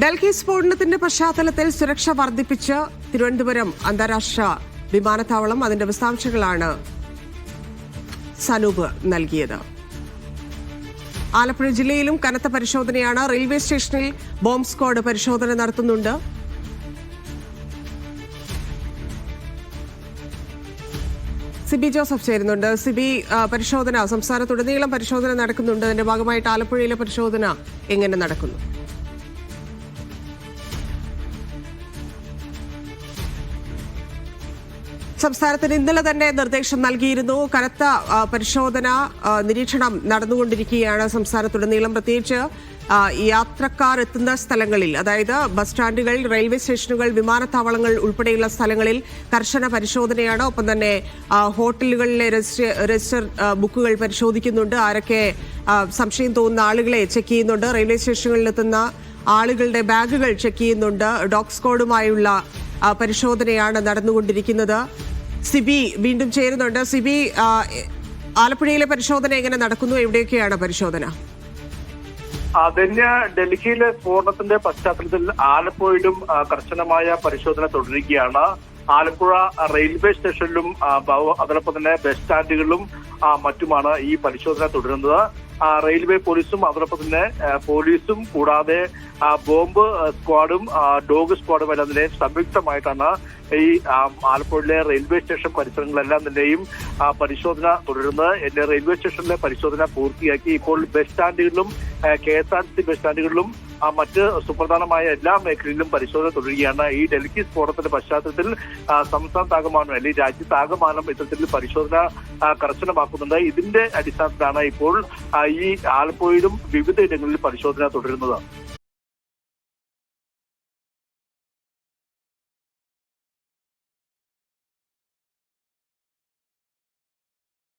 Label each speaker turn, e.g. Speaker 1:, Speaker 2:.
Speaker 1: ഡൽഹി സ്ഫോടനത്തിന്റെ പശ്ചാത്തലത്തിൽ സുരക്ഷ വർദ്ധിപ്പിച്ച് തിരുവനന്തപുരം അന്താരാഷ്ട്ര വിമാനത്താവളം. അതിന്റെ വിശദാംശങ്ങളാണ് സനൂപ് നൽകിയത്. ആലപ്പുഴ ജില്ലയിലും കനത്ത പരിശോധനയാണ്. റെയിൽവേ സ്റ്റേഷനിൽ ബോംബ് സ്ക്വാഡ് പരിശോധന നടത്തുന്നുണ്ട്. സിബി ജോസഫ് ചേരുന്നുണ്ട്. സിബി, പരിശോധന സംസ്ഥാനത്തുടനീളം പരിശോധന നടക്കുന്നുണ്ട്. അതിന്റെ ഭാഗമായിട്ട് ആലപ്പുഴയിലെ പരിശോധന എങ്ങനെ നടക്കുന്നു? സംസ്ഥാനത്തിന് ഇന്നലെ തന്നെ നിർദ്ദേശം നൽകിയിരുന്നു. കനത്ത പരിശോധന നിരീക്ഷണം നടന്നുകൊണ്ടിരിക്കുകയാണ് സംസ്ഥാനത്തുടനീളം. പ്രത്യേകിച്ച് യാത്രക്കാർ എത്തുന്ന സ്ഥലങ്ങളിൽ, അതായത് ബസ് സ്റ്റാൻഡുകൾ, റെയിൽവേ സ്റ്റേഷനുകൾ, വിമാനത്താവളങ്ങൾ ഉൾപ്പെടെയുള്ള സ്ഥലങ്ങളിൽ കർശന പരിശോധനയാണ്. ഒപ്പം തന്നെ ഹോട്ടലുകളിലെ രജിസ്റ്റർ ബുക്കുകൾ പരിശോധിക്കുന്നുണ്ട്. ആരൊക്കെ സംശയം തോന്നുന്ന ആളുകളെ ചെക്ക് ചെയ്യുന്നുണ്ട്. റെയിൽവേ സ്റ്റേഷനുകളിലെത്തുന്ന ആളുകളുടെ ബാഗുകൾ ചെക്ക് ചെയ്യുന്നുണ്ട്. ഡോഗ് സ്ക്വാഡുമായുള്ള പരിശോധനയാണ് നടന്നുകൊണ്ടിരിക്കുന്നത്. സിബി വീണ്ടും ചേരുന്നുണ്ട്. സിബി, ആലപ്പുഴയിലെ പരിശോധന എങ്ങനെ നടക്കുന്നു? എവിടെയൊക്കെയാണ് പരിശോധന?
Speaker 2: ഡൽഹിയിലെ സ്ഫോടനത്തിന്റെ പശ്ചാത്തലത്തിൽ ആലപ്പുഴയിലും കർശനമായ പരിശോധന തുടരുകയാണ്. ആലപ്പുഴ റെയിൽവേ സ്റ്റേഷനിലും അതോടൊപ്പം തന്നെ ബസ് സ്റ്റാൻഡുകളിലും മറ്റുമാണ് ഈ പരിശോധന തുടരുന്നത്. റെയിൽവേ പോലീസും അതോടൊപ്പം തന്നെ പോലീസും കൂടാതെ ബോംബ് സ്ക്വാഡും ഡോഗ് സ്ക്വാഡും എല്ലാം തന്നെ സംയുക്തമായിട്ടാണ് ഈ ആലപ്പുഴയിലെ റെയിൽവേ സ്റ്റേഷൻ പരിസരങ്ങളെല്ലാം തന്നെയും പരിശോധന തുടരുന്നത്. റെയിൽവേ സ്റ്റേഷനിലെ പരിശോധന പൂർത്തിയാക്കി ഇപ്പോൾ ബസ് സ്റ്റാൻഡുകളിലും KSRTC ബസ് സ്റ്റാൻഡുകളിലും മറ്റ് സുപ്രധാനമായ എല്ലാ മേഖലയിലും പരിശോധന തുടരുകയാണ്. ഈ ഡൽഹി സ്ഫോടനത്തിന്റെ പശ്ചാത്തലത്തിൽ സംസ്ഥാനത്താകമാനം അല്ലെങ്കിൽ രാജ്യത്താകമാനം ഇത്തരത്തിൽ പരിശോധന കർശനമാക്കുന്നുണ്ട്. ഇതിന്റെ അടിസ്ഥാനത്തിലാണ് ഇപ്പോൾ ഈ ആലപ്പുഴയിലും വിവിധ ഇടങ്ങളിൽ പരിശോധന തുടരുന്നത്.